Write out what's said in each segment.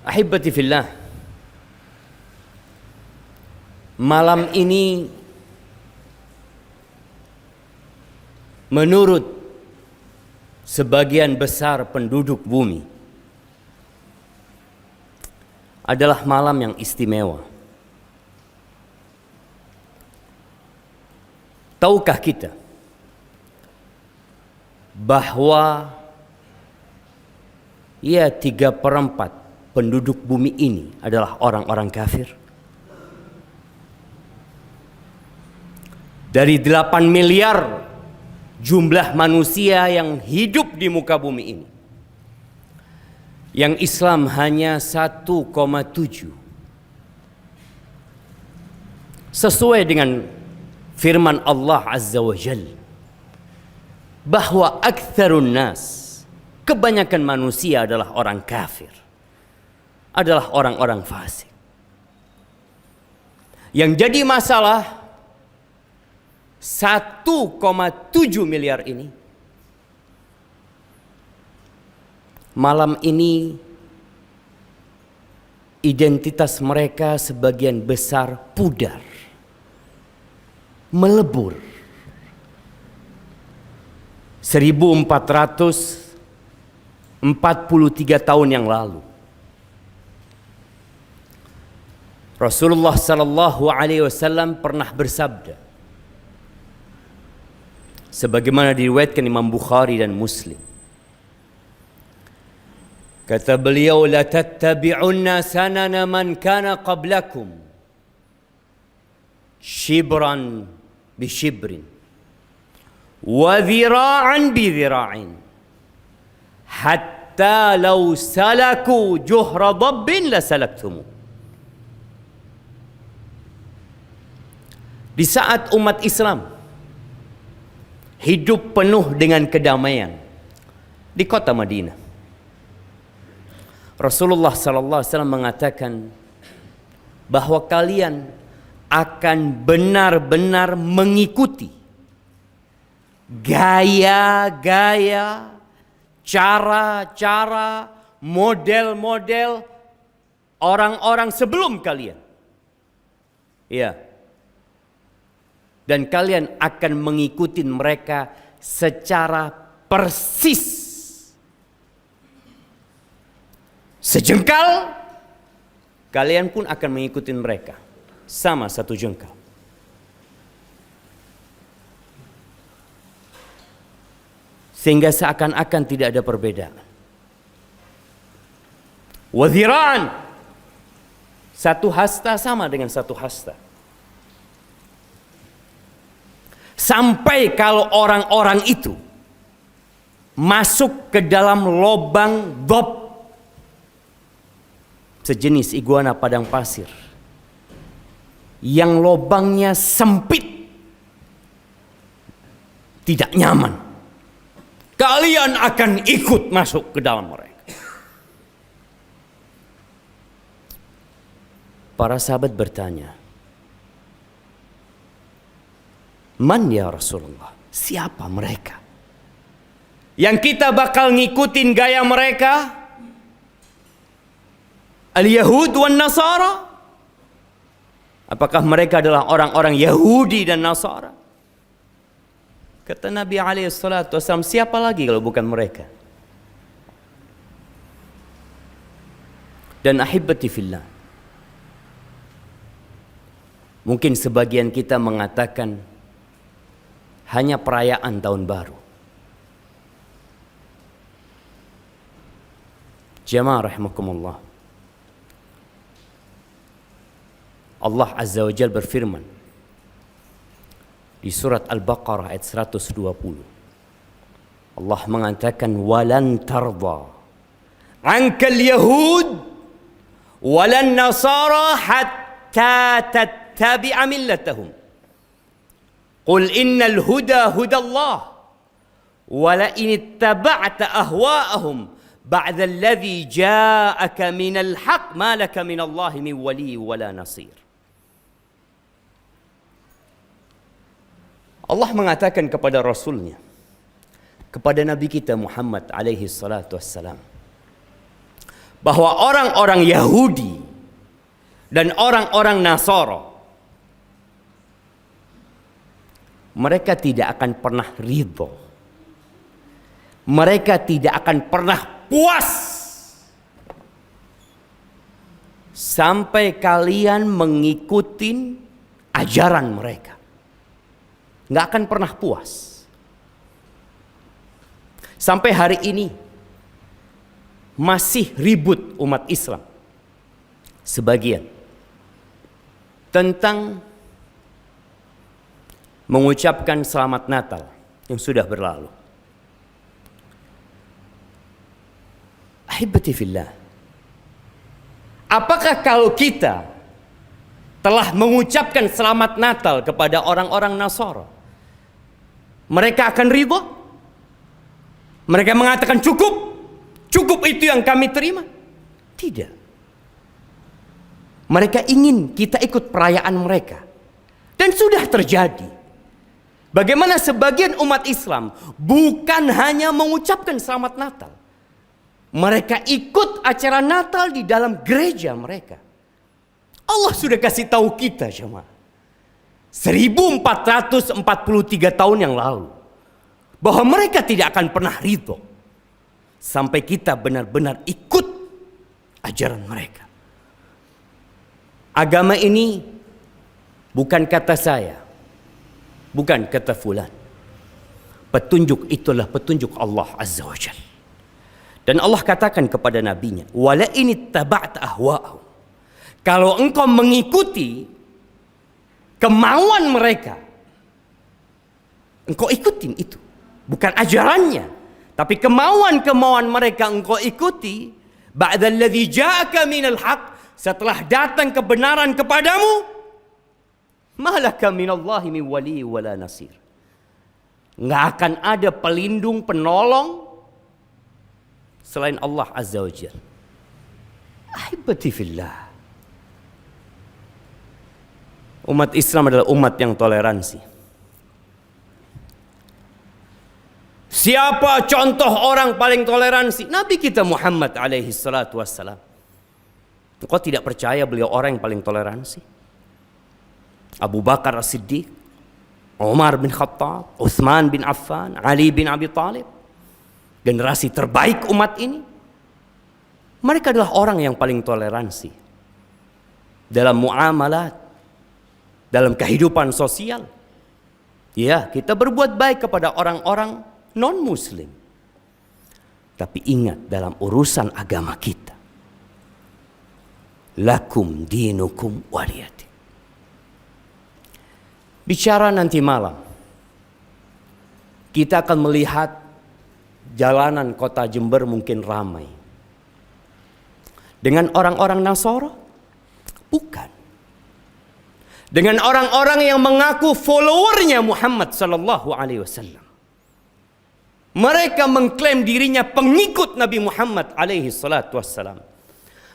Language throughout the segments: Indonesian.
Ahibbati fillah, malam ini menurut sebagian besar penduduk bumi adalah malam yang istimewa. Tahukah kita bahwa 3/4 penduduk bumi ini adalah orang-orang kafir? Dari 8 miliar jumlah manusia yang hidup di muka bumi ini, yang Islam hanya 1,7. Sesuai dengan firman Allah Azza wa Jalla bahwa aktsarun nas, kebanyakan manusia adalah orang kafir, adalah orang-orang fasik. Yang jadi masalah 1,7 miliar ini, malam ini identitas mereka sebagian besar pudar, melebur. 1443 tahun yang lalu Rasulullah sallallahu alaihi wasallam pernah bersabda, sebagaimana diriwayatkan Imam Bukhari dan Muslim. Kata beliau, la tattabi'unna sanana man kana qablakum shibran bi shibrin wa dhira'an bi dhira'in hatta law salaku juhra dabbin la salaktumu. Di saat umat Islam hidup penuh dengan kedamaian di kota Madinah, Rasulullah sallallahu alaihi wasallam mengatakan bahwa kalian akan benar-benar mengikuti gaya-gaya, cara-cara, model-model orang-orang sebelum kalian. Ya. Dan kalian akan mengikuti mereka secara persis. Sejengkal, kalian pun akan mengikuti mereka sama satu jengkal. Sehingga seakan-akan tidak ada perbedaan. Wadhira'an, satu hasta sama dengan satu hasta. Sampai kalau orang-orang itu masuk ke dalam lobang dob, sejenis iguana padang pasir yang lobangnya sempit, tidak nyaman, kalian akan ikut masuk ke dalam mereka. Para sahabat bertanya, man ya Rasulullah, siapa mereka yang kita bakal ngikutin gaya mereka? Al-Yahud wan Nasara? Apakah mereka adalah orang-orang Yahudi dan Nasara? Kata Nabi SAW, siapa lagi kalau bukan mereka? Dan ahibbati fillah, mungkin sebagian kita mengatakan hanya perayaan tahun baru. Jamaah rahimakumullah, Allah Azza wa Jalla berfirman di surat Al-Baqarah ayat 120. Allah mengatakan, walan tarda ankal yahud walan nasara hatta tattabi'a millatahum. Qul innal huda hudallah wa la in ittaba'ta ahwa'ahum ba'da alladhi ja'aka minal haqq ma laka minallahi min wali wala nasir. Allah mengatakan kepada Rasulnya, kepada Nabi kita Muhammad alaihi salatu wassalam, bahwa orang-orang Yahudi dan orang-orang Nasara, mereka tidak akan pernah ridho, mereka tidak akan pernah puas sampai kalian mengikuti ajaran mereka. Nggak akan pernah puas. Sampai hari ini masih ribut umat Islam sebagian tentang mengucapkan selamat Natal yang sudah berlalu. Ahibati fillah, apakah kalau kita telah mengucapkan selamat Natal kepada orang-orang Nasara, mereka akan ridho? Mereka mengatakan cukup itu yang kami terima? Tidak. Mereka ingin kita ikut perayaan mereka. Dan sudah terjadi. Bagaimana sebagian umat Islam bukan hanya mengucapkan selamat Natal, mereka ikut acara Natal di dalam gereja mereka. Allah sudah kasih tahu kita, jemaah, 1443 tahun yang lalu, bahwa mereka tidak akan pernah ridho sampai kita benar-benar ikut ajaran mereka. Agama ini bukan kata saya, bukan kata fulan. Petunjuk itulah petunjuk Allah Azza wa Jalla. Dan Allah katakan kepada nabinya, wala in ittaba'ta ahwa'ahum, kalau engkau mengikuti kemauan mereka, engkau ikutin itu. Bukan ajarannya, tapi kemauan-kemauan mereka engkau ikuti. Ba'dalladzi ja'aka minal haq, setelah datang kebenaran kepadamu, malaka minallahi min wali wala nasir. Nggak akan ada pelindung, penolong selain Allah Azza wa Jalla. Ahibati fillah, umat Islam adalah umat yang toleransi. Siapa contoh orang paling toleransi? Nabi kita Muhammad alaihi salatu wassalam. Engkau tidak percaya beliau orang yang paling toleransi? Abu Bakar As-Siddiq, Umar bin Khattab, Utsman bin Affan, Ali bin Abi Thalib, generasi terbaik umat ini. Mereka adalah orang yang paling toleransi dalam muamalat, dalam kehidupan sosial. Ya, kita berbuat baik kepada orang-orang non-muslim. Tapi ingat, dalam urusan agama kita, lakum dinukum waliyati. Bicara nanti malam, kita akan melihat jalanan kota Jember mungkin ramai dengan orang-orang Nasara? Bukan. Dengan orang-orang yang mengaku followernya Muhammad sallallahu alaihi wasallam. Mereka mengklaim dirinya pengikut Nabi Muhammad alaihi salatu wassalam.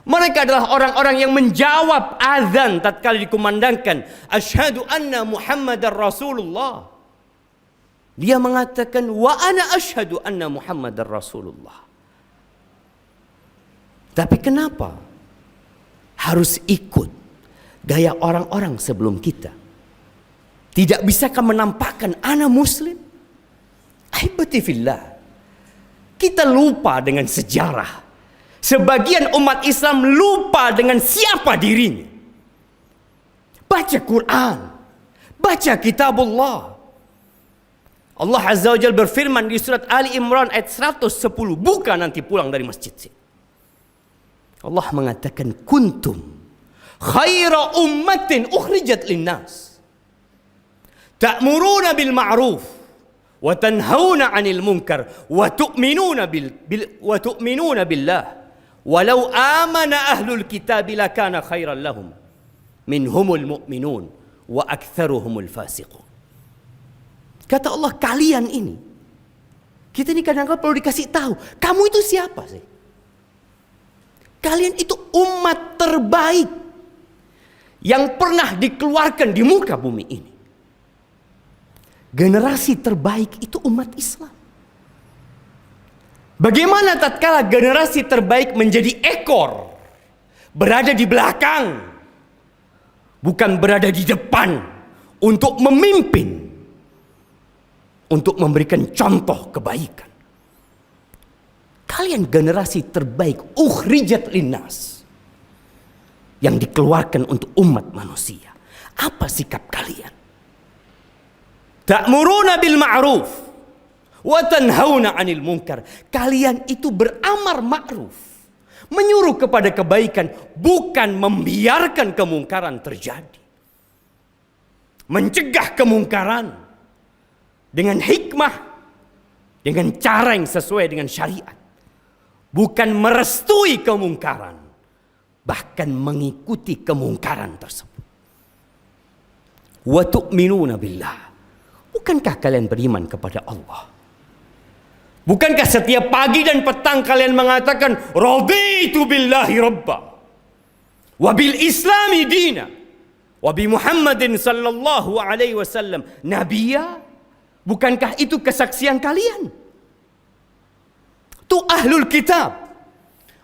Mereka adalah orang-orang yang menjawab azan tatkala dikumandangkan, asyhadu anna Muhammadar Rasulullah. Dia mengatakan, wa ana asyhadu anna Muhammadar Rasulullah. Tapi kenapa harus ikut gaya orang-orang sebelum kita? Tidak bisakah menampakkan ana muslim? Ahibati fillah, kita lupa dengan sejarah. Sebagian umat Islam lupa dengan siapa dirinya. Baca Quran, baca kitabullah. Allah Azza wa Jalla berfirman di surat Ali Imran ayat 110. Buka nanti pulang dari masjid. Allah mengatakan, kuntum khaira ummatin ukhrijat linnas ta'muruna bil ma'ruf wa tanhauna 'anil munkar wa tu'minuna billah walau amana ahlul kitab lakana khairan lahum minhumul mu'minun wa aktsaruhumul fasiqun. Kata Allah, kalian ini, kita ini kadang-kadang perlu dikasih tahu, kamu itu siapa sih? Kalian itu umat terbaik yang pernah dikeluarkan di muka bumi ini. Generasi terbaik itu umat Islam. Bagaimana tatkala generasi terbaik menjadi ekor, berada di belakang, bukan berada di depan untuk memimpin, untuk memberikan contoh kebaikan. Kalian generasi terbaik, ukhrijat linnas, yang dikeluarkan untuk umat manusia. Apa sikap kalian? Ta'muruna bil ma'ruf wa tanhauna 'anil munkar. Kalian itu beramar ma'ruf, menyuruh kepada kebaikan, bukan membiarkan kemungkaran terjadi. Mencegah kemungkaran dengan hikmah, dengan cara yang sesuai dengan syariat. Bukan merestui kemungkaran, bahkan mengikuti kemungkaran tersebut. Wa tu'minuna billah. Bukankah kalian beriman kepada Allah? Bukankah setiap pagi dan petang kalian mengatakan raditu billahi rabba wa bil islami dina wa bi Muhammadin sallallahu alaihi wasallam nabiyya? Bukankah itu kesaksian kalian? Itu ahlul kitab,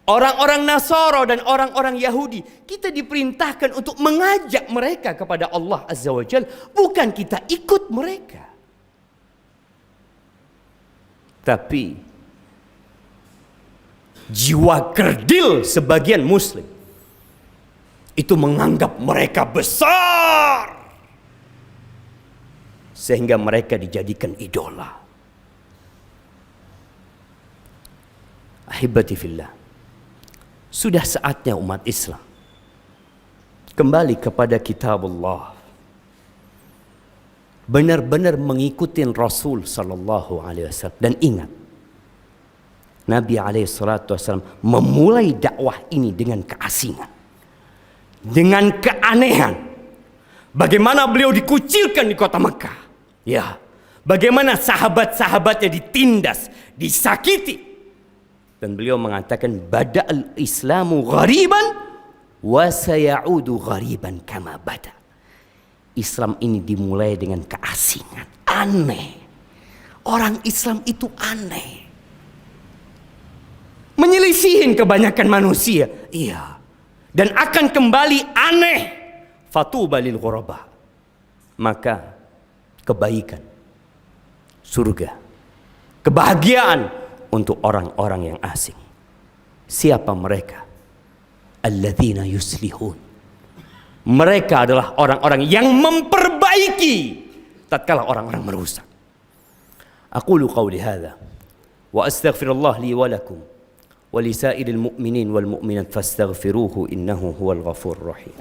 orang-orang Nasara dan orang-orang Yahudi. Kita diperintahkan untuk mengajak mereka kepada Allah Azza wa Jalla, bukan kita ikut mereka. Tapi jiwa kerdil sebagian muslim itu menganggap mereka besar, sehingga mereka dijadikan idola. Ahibati fillah, sudah saatnya umat Islam kembali kepada kitab Allah, benar-benar mengikuti Rasul sallallahu alaihi wasallam. Dan ingat, Nabi alaihi salatu wasallam memulai dakwah ini dengan keasingan, dengan keanehan. Bagaimana beliau dikucilkan di kota Mekah, ya, bagaimana sahabat-sahabatnya ditindas, disakiti. Dan beliau mengatakan bada'al islamu ghariban wa sayaudu ghariban kama bada. Islam ini dimulai dengan keasingan, aneh. Orang Islam itu aneh, menyelisihin kebanyakan manusia, iya, dan akan kembali aneh. Fatuba lil ghuraba. Maka kebaikan, surga, kebahagiaan untuk orang-orang yang asing. Siapa mereka? Alladzina yuslihun. Mereka adalah orang-orang yang memperbaiki tatkala orang-orang merusak. Aqulu qawli hadza wa astaghfirullah li wa lakum wa li sa'iril mu'minin wal mu'minat fastaghfiruhu innahu huwal ghafurur rahim.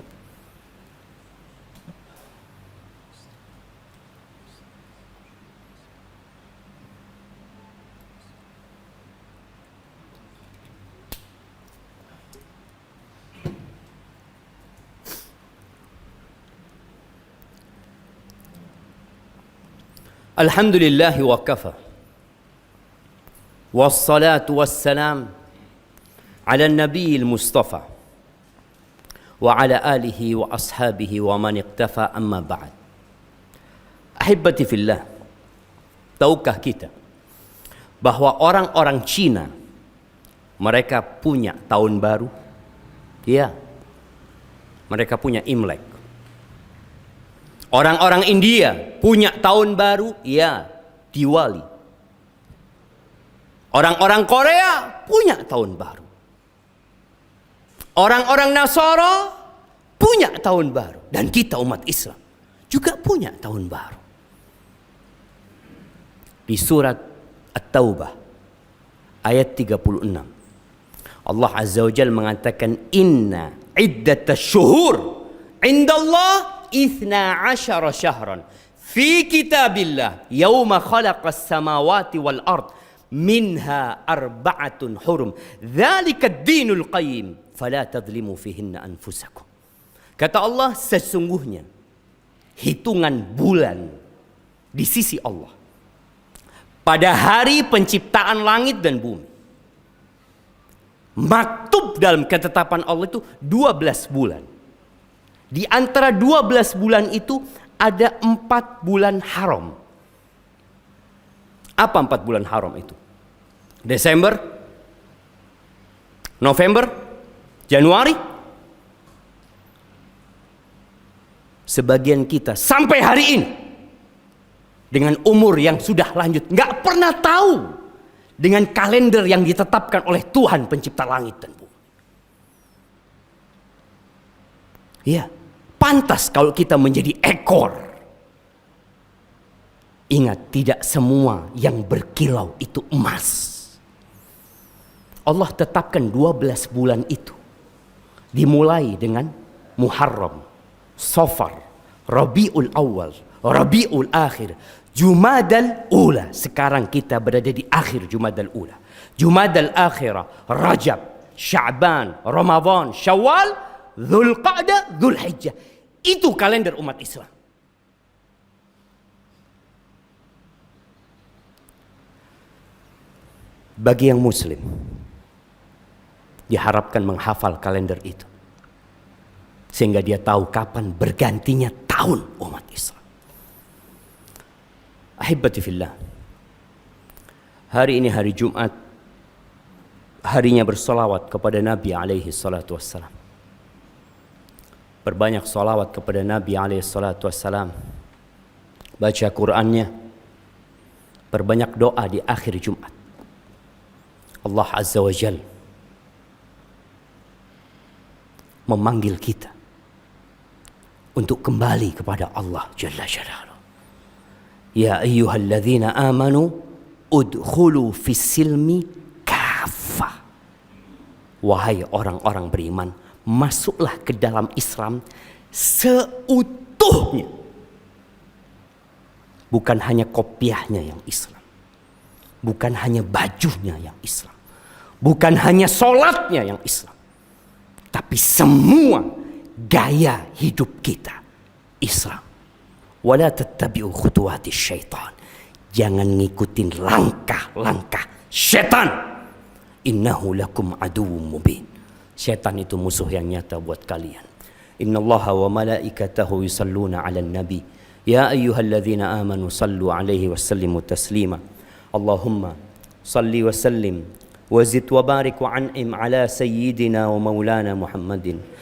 Alhamdulillah wa kafa. Wassalatu wassalam ala nabiyil mustafa wa ala alihi wa ashabihi wa man iqtafa, amma ba'd. Ahibati fillah, tahukah kita bahwa orang-orang Cina mereka punya tahun baru? Ya, mereka punya Imlek. Orang-orang India punya tahun baru, ya, Diwali. Orang-orang Korea punya tahun baru. Orang-orang Nasara punya tahun baru. Dan kita umat Islam juga punya tahun baru. Di surat At-Taubah ayat 36, Allah Azza wa Jalla mengatakan, Inna iddatash syuhur indallah 12 syahran fi kitabillah yauma khalaqas samawati wal ard minha arba'atun hurum dzalika ad-dinul qayyim fala tadhlimu fihinna anfusakum. Kata Allah, sesungguhnya hitungan bulan di sisi Allah pada hari penciptaan langit dan bumi, maktub dalam ketetapan Allah itu 12 bulan. Di antara 12 bulan itu ada 4 bulan haram. Apa 4 bulan haram itu? Desember, November, Januari. Sebagian kita sampai hari ini dengan umur yang sudah lanjut nggak pernah tahu dengan kalender yang ditetapkan oleh Tuhan pencipta langit dan bumi. Ya, pantas kalau kita menjadi ekor. Ingat, tidak semua yang berkilau itu emas. Allah tetapkan 12 bulan itu. Dimulai dengan Muharram, Safar, Rabiul Awal, Rabiul Akhir, Jumadal Ula. Sekarang kita berada di akhir Jumadal Ula. Jumadal Akhirah, Rajab, Sya'ban, Ramadan, Syawal, Dzulqa'dah, Dzulhijjah. Itu kalender umat Islam. Bagi yang muslim, diharapkan menghafal kalender itu. Sehingga dia tahu kapan bergantinya tahun umat Islam. Ahibati fillah. Hari ini hari Jumat. Harinya bersolawat kepada Nabi alaihi salatu wassalam. Perbanyak solawat kepada Nabi alaihi salatu wassalam. Baca Qur'annya. Perbanyak doa di akhir Jumat. Allah Azza wa Jal memanggil kita untuk kembali kepada Allah Jalla Jalaluhu. Ya ayyuhalladzina amanu udkhulu fis silmi kafah. Wahai orang-orang beriman, masuklah ke dalam Islam seutuhnya. Bukan hanya kopiahnya yang Islam. Bukan hanya bajunya yang Islam. Bukan hanya sholatnya yang Islam. Tapi semua gaya hidup kita Islam. Wala tattabi'u khutuwatis syaitan. Jangan ngikutin langkah-langkah syaitan. Innahu lakum aduwwum mubin. Syaitan itu musuh yang nyata buat kalian. Innallaha wa malaikatahu yusalluna 'alan nabi. Ya ayyuhalladzina amanu sallu 'alaihi wa sallimu taslima. Allahumma salli wa sallim wa zid wa barik wa an'im ala sayyidina wa maulana Muhammadin